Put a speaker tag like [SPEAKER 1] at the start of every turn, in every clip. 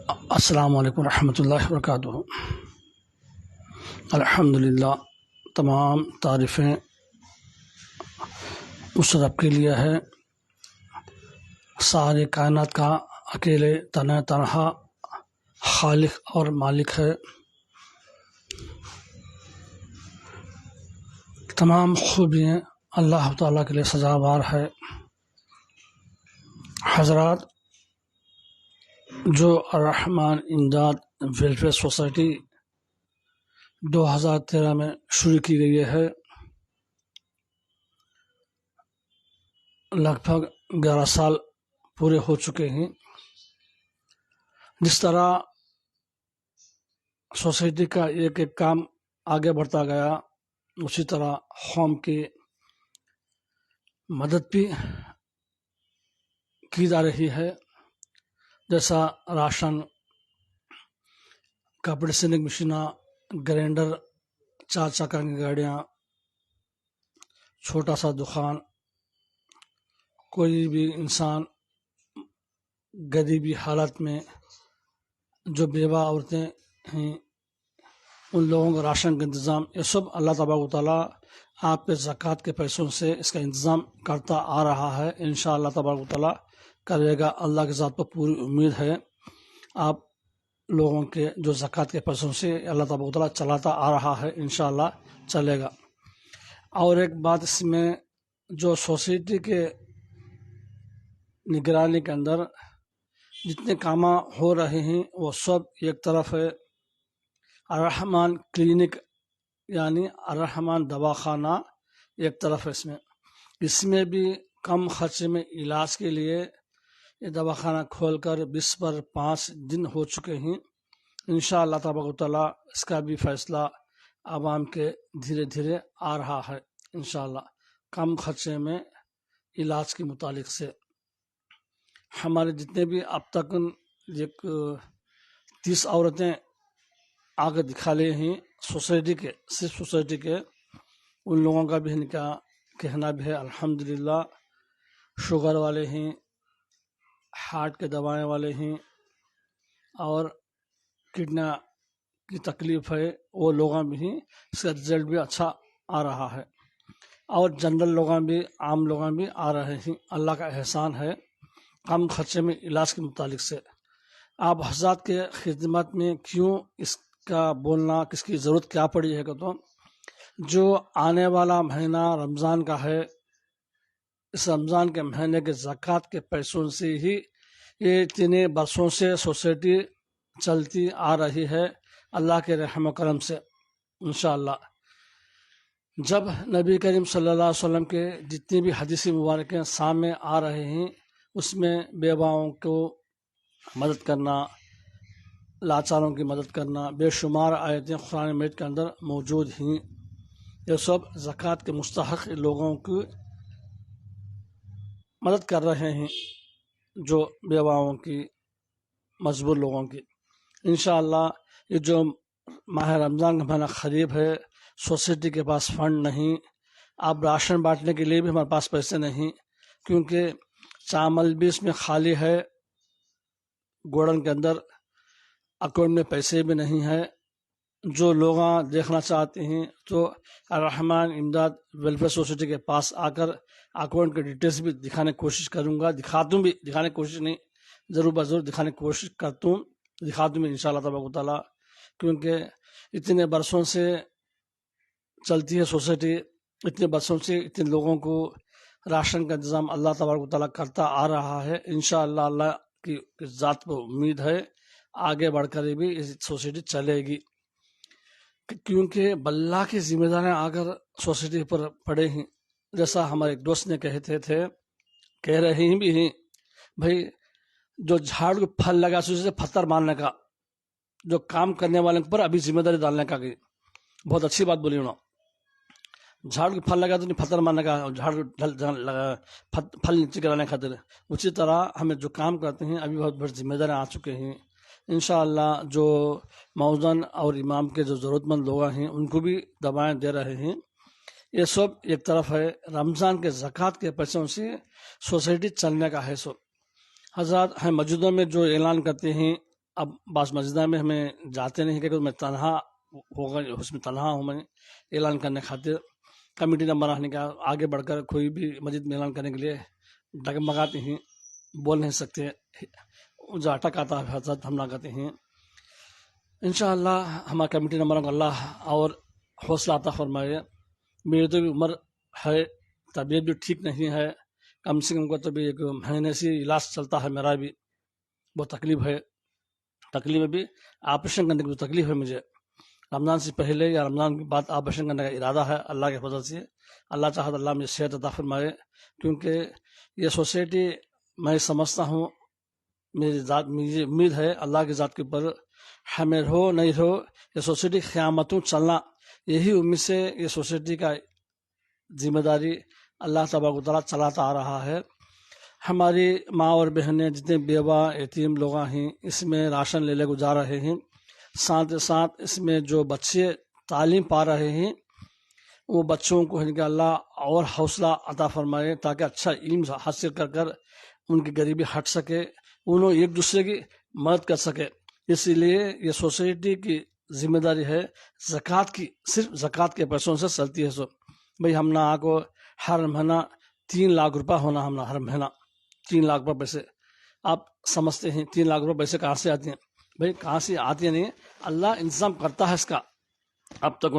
[SPEAKER 1] السلام علیکم ورحمۃ اللہ وبرکاتہ۔ الحمدللہ، تمام تعریفیں اس رب کے لیے ہے، سارے کائنات کا اکیلے تنہا خالق اور مالک ہے۔ تمام خوبیاں اللہ تعالیٰ کے لیے سزاوار ہے۔ حضرات، جو الرحمن امداد ویلفیئر سوسائٹی 2013 میں شروع کی گئی ہے، لگ بھگ 11 سال پورے ہو چکے ہیں۔ جس طرح سوسائٹی کا ایک ایک کام آگے بڑھتا گیا، اسی طرح قوم کی مدد بھی کی جا رہی ہے، جیسا راشن، کپڑے سینے کی مشینیں، گرینڈر، 4 چکا کی گاڑیاں، چھوٹا سا دکان، کوئی بھی انسان غریبی حالت میں جو بیوہ عورتیں ہیں ان لوگوں کو راشن کا انتظام، یہ سب اللہ تبارک و تعالیٰ آپ کے زکوٰۃ کے پیسوں سے اس کا انتظام کرتا آ رہا ہے۔ انشاءاللہ تبارک و تعالیٰ کرے گا، اللہ کے ذات پر پوری امید ہے۔ آپ لوگوں کے جو زکوٰۃ کے پیسوں سے اللہ تبارک و تعالیٰ چلاتا آ رہا ہے، انشاءاللہ چلے گا۔ اور ایک بات اس میں، جو سوسائٹی کے نگرانی کے اندر جتنے کام ہو رہے ہیں وہ سب ایک طرف ہے، الرحمن کلینک یعنی الرحمن دواخانہ ایک طرف ہے۔ اس میں بھی کم خرچے میں علاج کے لیے یہ دواخانہ کھول کر 20 پر 5 دن ہو چکے ہیں۔ انشاءاللہ تبارک و تعالیٰ اس کا بھی فیصلہ عوام کے دھیرے دھیرے آ رہا ہے، انشاءاللہ کم خرچے میں علاج کے متعلق سے۔ ہمارے جتنے بھی اب تک 30 عورتیں آگے دکھا لے ہیں سوسائٹی کے، صرف سوسائٹی کے، ان لوگوں کا بھی ان کا کہنا بھی ہے الحمدللہ، شوگر والے ہیں، ہارٹ کے دوائیں والے ہیں، اور کڈنی کی تکلیف ہے وہ لوگوں بھی ہیں، اس کا رزلٹ بھی اچھا آ رہا ہے۔ اور جنرل لوگوں بھی، عام لوگوں بھی آ رہے ہیں، اللہ کا احسان ہے کم خرچے میں علاج کے متعلق سے۔ آپ حضرات کے خدمت میں کیوں اس کا بولنا، کس کی ضرورت کیا پڑی ہے کہ تو جو آنے والا مہینہ رمضان کا ہے، اس رمضان کے مہینے کے زکوٰۃ کے پیسوں سے ہی یہ اتنے برسوں سے سوسائٹی چلتی آ رہی ہے، اللہ کے رحم و کرم سے۔ انشاءاللہ جب نبی کریم صلی اللہ علیہ وسلم کے جتنی بھی حدیث مبارکیں سامنے آ رہے ہیں، اس میں بیواؤں کو مدد کرنا، لاچاروں کی مدد کرنا، بے شمار آیتیں قرآن مجید کے اندر موجود ہیں۔ یہ سب زکوٰۃ کے مستحق لوگوں کی مدد کر رہے ہیں، جو بیواؤں کی، مجبور لوگوں کی۔ انشاءاللہ یہ جو ماہ رمضان کا مہینہ قریب ہے، سوسائٹی کے پاس فنڈ نہیں، اب راشن بانٹنے کے لیے بھی ہمارے پاس پیسے نہیں، کیونکہ چاول بھی اس میں خالی ہے، گوڈن کے اندر اکاؤنٹ میں پیسے بھی نہیں ہے۔ جو لوگ دیکھنا چاہتے ہیں تو الرحمن امداد ویلفیئر سوسائٹی کے پاس آ کر اکاؤنٹ کے ڈیٹیلس بھی دکھانے کی کوشش کروں گا، دکھاتا بھی، دکھانے کی کوشش نہیں، ضرور بضرور دکھانے کی کوشش کرتا ہوں، دکھاتا بھی انشاءاللہ تبارک و تعالیٰ، کیونکہ اتنے برسوں سے چلتی ہے سوسائٹی، اتنے برسوں سے اتنے لوگوں کو راشن کا انتظام اللہ تبارک و تعالیٰ کرتا آ رہا ہے۔ انشاءاللہ اللہ کی ذات پر امید ہے آگے بڑھ کر بھی اس سوسائٹی چلے گی، کیونکہ اللہ کی ذمہ داریاں اگر سوسائٹی پر پڑے ہیں، جیسا ہمارے ایک دوست نے کہتے تھے، کہہ رہے بھی ہیں، بھائی جو جھاڑ کو پھل لگا سے پتھر مارنے کا، جو کام کرنے والے پر ابھی ذمہ داری ڈالنے کا، گئی بہت اچھی بات بولی انہوں نے۔ جھاڑ کو پھل لگا تو نہیں پتھر مارنے کا، جھاڑ کو پھل نیچے گرانے خاطر۔ اسی طرح ہمیں جو کام کرتے ہیں ابھی بہت بڑی ذمہ داریاں آ چکے ہیں۔ انشاءاللہ جو موذن اور امام کے جو ضرورت مند لوگ ہیں ان کو بھی دوائیں دے رہے ہیں۔ یہ سب ایک طرف ہے، رمضان کے زکوٰۃ کے پیسوں سے سوسائٹی چلنے کا ہے۔ سب حضرات ہیں مسجدوں میں جو اعلان کرتے ہیں اب بعض مسجدوں میں ہمیں جاتے نہیں کہ میں تنہا ہوگا، اس میں تنہا ہوں میں اعلان کرنے خاطر کمیٹی نمبر آنے کا آگے بڑھ کر کوئی بھی مسجد میں اعلان کرنے کے لیے ڈگمگاتے ہیں، بول نہیں سکتے، جو اٹک آتا ہے حضرت ہم نہ کرتے ہیں۔ انشاءاللہ ہمارا کمیٹی نمبر کو اللہ اور حوصلہ عطا فرمائے۔ میری تو بھی عمر ہے، طبیعت بھی ٹھیک نہیں ہے، کم سے کم کو تو بھی ایک مہینے سے علاج چلتا ہے، میرا بھی بہت تکلیف ہے، تکلیف بھی آپریشن کرنے کی تکلیف ہے مجھے۔ رمضان سے پہلے یا رمضان کے بعد آپریشن کرنے کا ارادہ ہے اللہ کے فضل سے، اللہ چاہتا اللہ مجھے صحت عطا فرمائے، کیونکہ یہ سوسائٹی میں سمجھتا ہوں میری ذات، مجھے امید ہے اللہ کی ذات کے اوپر ہمیں رہو نہیں رہو، یہ سوسائٹی قیامتوں چلنا، یہی امید سے یہ سوسائٹی کا ذمہ داری اللہ تبارک و تعالیٰ چلاتا آ رہا ہے۔ ہماری ماں اور بہنیں جتنے بیوہ یتیم لوگ ہیں اس میں راشن لے کو جا رہے ہیں، ساتھ ساتھ اس میں جو بچے تعلیم پا رہے ہیں وہ بچوں کو ان کے اللہ اور حوصلہ عطا فرمائے تاکہ اچھا علم حاصل کر کر ان کی غریبی ہٹ سکے، انہوں ایک دوسرے کی مدد کر سکے۔ اسی لیے یہ سوسائٹی کی ذمہ داری ہے، زکوٰۃ کی، صرف زکوٰۃ کے پیسوں سے چلتی ہے۔ سو بھئی ہم نہ کو ہر مہینہ 3 لاکھ روپے ہونا، ہم نہ ہر مہینہ 3 لاکھ روپے پیسے، آپ سمجھتے ہیں 3 لاکھ روپے پیسے کہاں سے آتے ہیں؟ بھئی کہاں سے آتی ہے نہیں، اللہ انتظام کرتا ہے اس کا۔ اب تک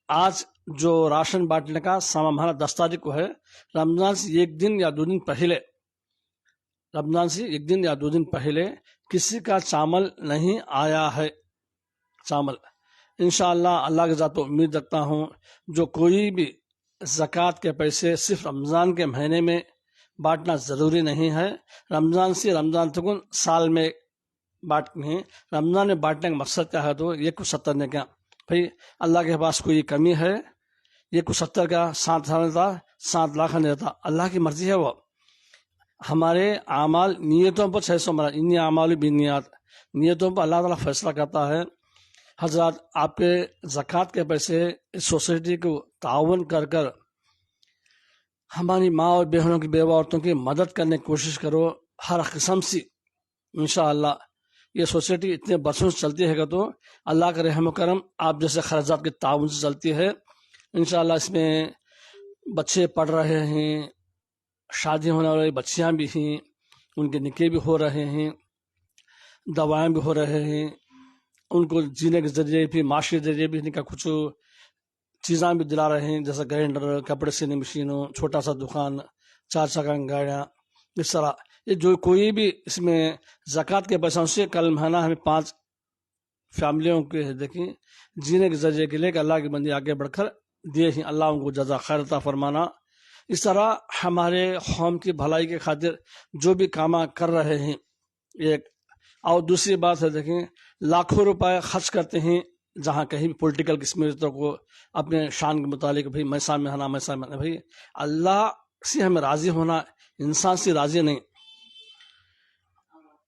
[SPEAKER 1] آج جو راشن بانٹنے کا ہمارا 10 تاریخ کو ہے، رمضان سے 1 دن یا 2 دن پہلے، رمضان سے 1 دن یا 2 دن پہلے کسی کا چاول نہیں آیا ہے، چاول۔ انشاءاللہ اللہ کے ذات امید رکھتا ہوں جو کوئی بھی زکوٰۃ کے پیسے صرف رمضان کے مہینے میں بانٹنا ضروری نہیں ہے، رمضان سے رمضان تک سال میں بانٹنے ہیں۔ رمضان میں بانٹنے کا مقصد کیا ہے تو 170 نے کیا بھائی اللہ کے پاس کوئی کمی ہے، 170 کا 7 لاکھ نہیں رہتا، اللہ کی مرضی ہے وہ۔ ہمارے اعمال نیتوں پر 600 مرا، انی اعمال بنیاد، نیتوں پر اللہ تعالیٰ فیصلہ کرتا ہے۔ حضرات آپ کے زکوٰۃ کے پیسے اس سوسائٹی کو تعاون کر کر ہماری ماں اور بہنوں کی بیوہ عورتوں کی مدد کرنے کی کوشش کرو ہر قسم سے۔ انشاءاللہ یہ سوسائٹی اتنے برسوں سے چلتی ہے کہ تو اللہ کا رحم و کرم آپ جیسے خرچات کے تعاون سے چلتی ہے۔ انشاءاللہ اس میں بچے پڑھ رہے ہیں، شادی ہونے والی بچیاں بھی ہیں، ان کے نکاح بھی ہو رہے ہیں، دوائیں بھی ہو رہے ہیں، ان کو جینے کے ذریعے بھی معاشی ذریعے بھی ان کا کچھ چیزاں بھی دلا رہے ہیں، جیسے گرینڈر، کپڑے سینے مشینوں، چھوٹا سا دکان، 4 چکا گاڑیاں، اس طرح یہ جو کوئی بھی اس میں زکوٰۃ کے پیسوں سے کل مہینہ ہمیں 5 فیملیوں کے دیکھیں جینے کے ذریعے کے لیے کہ اللہ کی بندی آگے بڑھ کر دیے ہیں، اللہ ان کو جزا خیر عطا فرمانا۔ اس طرح ہمارے قوم کی بھلائی کے خاطر جو بھی کام کر رہے ہیں ایک، اور دوسری بات ہے دیکھیں لاکھوں روپے خرچ کرتے ہیں جہاں کہیں بھی پولیٹیکل قسمتوں کو اپنے شان کے متعلق بھائی میں سامنے آنا، میں سامنے آنا، بھائی اللہ سے ہمیں راضی ہونا، انسان سے راضی نہیں،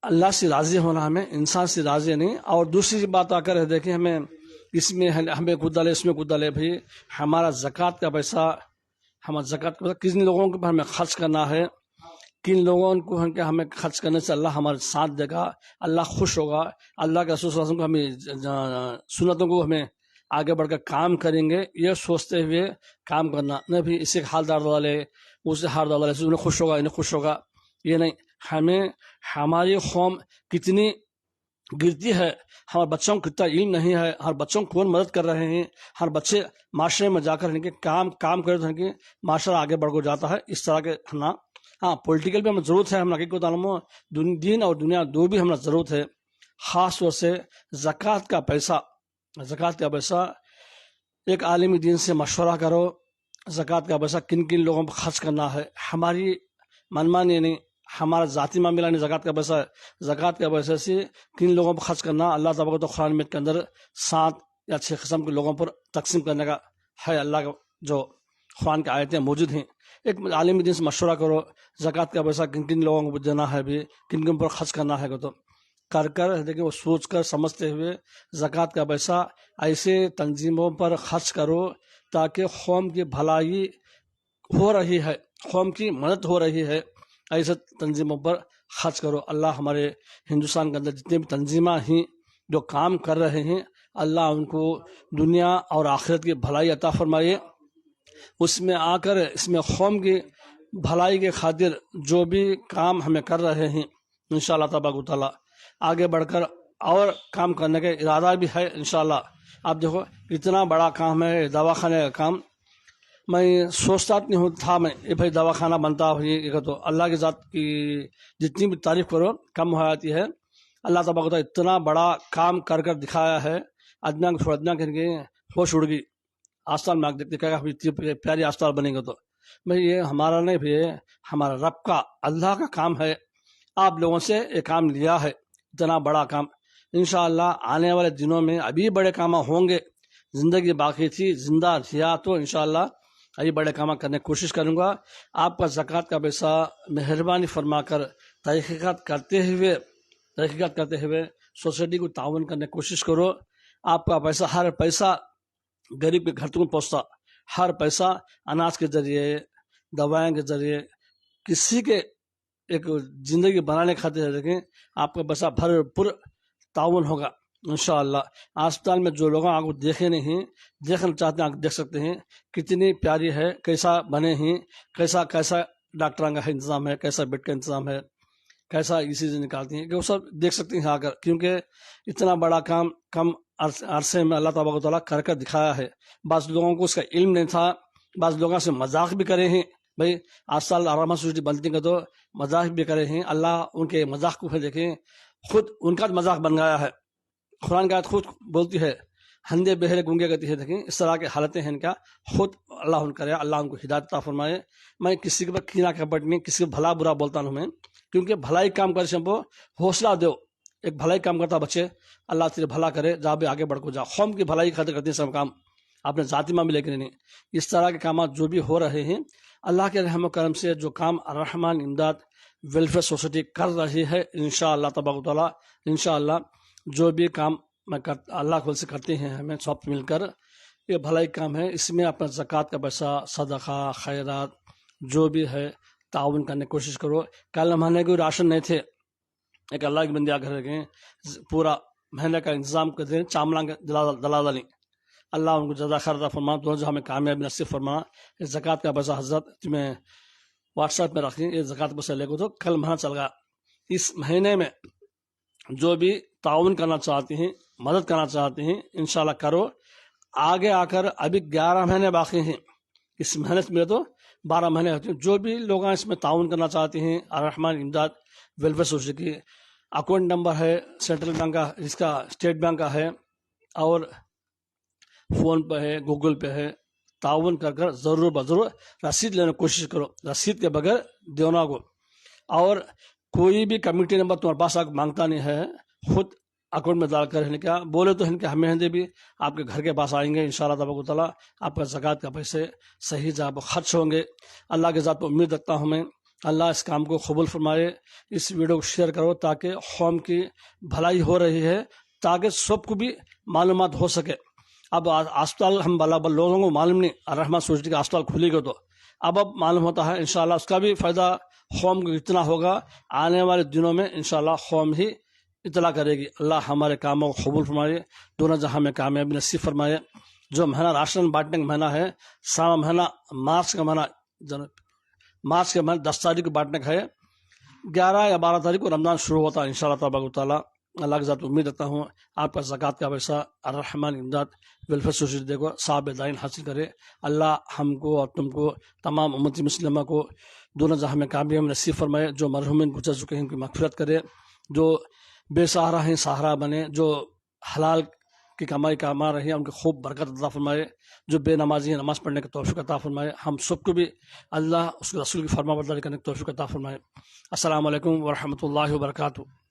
[SPEAKER 1] اللہ سے راضی ہونا ہمیں، انسان سے راضی نہیں۔ اور دوسری بات آ کر ہے دیکھیں ہمیں اس میں ہمیں کود ڈالے، اس میں کود ڈالے، بھائی ہمارا زکوٰۃ کا پیسہ، ہمارا زکوٰۃ کا پیسہ کن لوگوں کے ہمیں خرچ کرنا ہے، کن لوگوں کو ہمیں خرچ کرنے سے اللہ ہمارے ساتھ دے گا، اللہ خوش ہوگا، اللہ کے رسول صلی اللہ علیہ وسلم کو ہمیں سنتوں کو ہمیں آگے بڑھ کر کام کریں گے، یہ سوچتے ہوئے کام کرنا، نہ بھی اسے حال دار والے اسے ہار دار والے انہیں خوش ہوگا انہیں خوش ہوگا، یہ نہیں۔ ہمیں ہماری قوم کتنی گرتی ہے، ہمارے بچوں کو کتنا علم نہیں ہے، ہر بچوں کو کون مدد کر رہے ہیں، ہر بچے معاشرے میں جا کر ان کے کام کرے تو ان کے معاشرہ آگے بڑھ کو جاتا ہے، اس طرح کے ہم ہاں پولیٹیکل بھی ہمیں ضرورت ہے، ہم حقیقت عالم دین اور دنیا دو بھی ہمیں ضرورت ہے، خاص طور سے زکوٰۃ کا پیسہ ایک عالمی دین سے مشورہ کرو، زکوٰۃ کا پیسہ کن کن لوگوں پر خرچ کرنا ہے، ہماری منمانی نہیں، ہمارا ذاتی معاملہ نہیں، زکوٰۃ کا پیسہ ہے، زکوٰۃ کا پیسہ سے کن لوگوں پر خرچ کرنا، اللہ تبارک و تعالیٰ قرآن مجید کے اندر 7 یا 6 قسم کے لوگوں پر تقسیم کرنے کا ہے، اللہ کا جو قرآن کی آیتیں موجود ہیں، ایک عالمی دین سے مشورہ کرو، زکوٰۃ کا پیسہ کن کن لوگوں کو دینا ہے، بھی کن کن پر خرچ کرنا ہے، تو کر دیکھیں وہ سوچ کر سمجھتے ہوئے زکوٰۃ کا پیسہ ایسے تنظیموں پر خرچ کرو تاکہ قوم کی بھلائی ہو رہی ہے، قوم کی مدد ہو رہی ہے، ایسے تنظیموں پر خرچ کرو. اللہ ہمارے ہندوستان کے اندر جتنے بھی تنظیمیں ہیں جو کام کر رہے ہیں اللہ ان کو دنیا اور آخرت کی بھلائی عطا فرمائے. اس میں آ کر اس میں قوم کی بھلائی کے خاطر جو بھی کام ہمیں کر رہے ہیں انشاءاللہ تبارک و تعالیٰ آگے بڑھ کر اور کام کرنے کا ارادہ بھی ہے انشاءاللہ. آپ دیکھو اتنا بڑا کام ہے دواخانے کا کام. میں سوچتا نہیں تھا میں یہ بھائی دواخانہ بنتا ہے تو اللہ کی ذات کی جتنی بھی تعریف کرو کم ہو جاتی ہے. اللہ تبارک و تعالیٰ اتنا بڑا کام کر دکھایا ہے. ادنا کے ہوش اڑ گئی. آستان میں دیکھتے کہ اتنی پیاری آستان بنے گا تو بھائی یہ ہمارا نہیں بھی ہمارا رب کا اللہ کا کام ہے. آپ لوگوں سے یہ کام لیا ہے اتنا بڑا کام. انشاءاللہ آنے والے دنوں میں ابھی بڑے کام ہوں گے. زندگی باقی تھی زندہ رہا تو انشاءاللہ ابھی بڑے کام کرنے کی کوشش کروں گا. آپ کا زکوٰۃ کا پیسہ مہربانی فرما کر تحقیقات کرتے ہوئے سوسائٹی کو تعاون کرنے کی کوشش کرو. آپ کا پیسہ ہر پیسہ غریب کے گھر تک پہنچتا. ہر پیسہ اناج کے ذریعے دوائیں کے ذریعے کسی کے ایک زندگی بنانے خاطر دیکھیں آپ کا پیسہ بھرپور تعاون ہوگا انشاءاللہ. اسپتال میں جو لوگ آپ کو دیکھے نہیں دیکھنا چاہتے ہیں آپ دیکھ سکتے ہیں کتنی پیاری ہے کیسا بنے ہیں کیسا ڈاکٹراں کا انتظام ہے کیسا بیڈ کا انتظام ہے کیسا اسی سے نکالتی ہیں کہ وہ سب دیکھ سکتے ہیں آ کر. کیونکہ اتنا بڑا کام کم عرصے میں اللہ تبارک و تعالیٰ کر دکھایا ہے. بعض لوگوں کو اس کا علم نہیں تھا. بعض لوگوں سے مذاق بھی کرے ہیں بھائی 8 سال رحمت سوسائٹی بنتی کا تو مذاق بھی کرے ہیں. اللہ ان کے مذاق کو دیکھیں خود ان کا مذاق بن گیا ہے. قرآن کی آیت خود بولتی ہے ہندے بہرے گونگے کہتی ہے. دیکھیں اس طرح کی حالتیں ہیں ان کا. خود اللہ ان کرے اللہ ان کو ہدایت عطا فرمائے. میں کسی کے پر کینہ کپٹ نہیں کسی کو بھلا برا بولتا ہوں میں کیونکہ بھلائی کام کرے شمپو حوصلہ دو. ایک بھلائی کام کرتا بچے اللہ تیرے بھلا کرے جہاں بھی آگے بڑھ کو جا. قوم کی بھلائی خاطر کرتے ہیں سب کام آپ نے ذاتی میں بھی لیکن نہیں. اس طرح کے کامات جو بھی ہو رہے ہیں اللہ کے رحم و کرم سے جو کام الرحمن امداد ویلفیئر سوسائٹی کر رہی ہے انشاءاللہ تبارک و تعالیٰ انشاءاللہ جو بھی کام میں اللہ کو سے کرتے ہیں ہمیں سب مل کر یہ بھلائی کام ہے. اس میں اپنا زکوٰۃ کا پیسہ صدقہ خیرات جو بھی ہے تعاون کرنے کی کوشش کرو. کل ہمارے کوئی راشن نہیں تھے ایک اللہ کی بندی آ کر گئے پورا مہینے کا انتظام کرتے ہیں چاملاں کے دلادلی. اللہ ان کو جزا خیر عطا فرما تو جو ہمیں کامیابی نصیب فرما. اس زکوٰۃ کا پیسہ حضرت تمہیں واٹس ایپ میں رکھیں یہ زکوٰۃ کا پیسہ لے کو تو کل مہینہ چل گا. اس مہینے میں جو بھی تعاون کرنا چاہتے ہیں مدد کرنا چاہتے ہیں انشاءاللہ کرو. آگے آ کر ابھی 11 مہینے باقی ہیں. اس مہینے سے میرے تو 12 مہینے ہوتے ہیں. جو بھی لوگ اس میں تعاون کرنا چاہتے ہیں الرحمن امداد ویلفیئر سوسائٹی کی اکاؤنٹ نمبر ہے سینٹرل بینک کا اس کا اسٹیٹ بینک کا ہے اور فون پہ ہے گوگل پہ ہے. تعاون کر ضرور رسید لینے کی کوشش کرو. رسید کے بغیر دینا کو. اور کوئی بھی کمیٹی نمبر تمہارے پاس مانگتا نہیں ہے خود اکاؤنٹ میں ڈال کر کیا بولے تو ہمیں ہندے بھی آپ کے گھر کے پاس آئیں گے انشاءاللہ تبارک و تعالیٰ. آپ کا زکوٰۃ کا پیسے صحیح جگہ خرچ ہوں گے. اللہ کے ذات پر امید رکھتا ہوں میں اللہ اس کام کو قبول فرمائے. اس ویڈیو کو شیئر کرو تاکہ قوم کی بھلائی ہو رہی ہے تاکہ سب کو بھی معلومات ہو سکے. اب اسپتال ہم لوگوں کو معلوم نہیں الرحمن سوسائٹی کا اسپتال کھلی گا تو اب معلوم ہوتا ہے انشاءاللہ اس کا بھی فائدہ قوم کو اتنا ہوگا. آنے والے دنوں میں انشاءاللہ قوم ہی اطلاع کرے گی. اللہ ہمارے کاموں کو قبول فرمائے دونوں جہاں میں کامیابی نصیب فرمائے. جو مہینہ راشن بانٹنے کا مہینہ ہے سواں مہینہ مارچ کا مہینہ 10 تاریخ کو بانٹنے کا ہے. 11 یا 12 تاریخ کو رمضان شروع ہوتا ہے انشاءاللہ تبارک و تعالیٰ. اللہ کے ذات امید رکھتا ہوں آپ کا زکوٰۃ کا پیسہ الرحمن امداد ویلفیئر سوسائٹی دیکھو صاحب دائن حاصل کرے. اللہ ہم کو اور تم کو تمام امتی مسلمہ کو دونوں جہاں میں کامیاب نصیب فرمائے. جو مرحومین گزر چکے ہیں ان کی مغفرت کرے. جو بے سہارا ہیں سہارا بنے. جو حلال کی کمائی کما رہے ہیں ان کو خوب برکت عطا فرمائے. جو بے نمازی ہیں نماز پڑھنے کی توفیق عطا فرمائے. ہم سب کو بھی اللہ اس کے رسول کی فرما برداری کرنے کی توفیق عطا فرمائے. السلام علیکم ورحمۃ اللہ وبرکاتہ.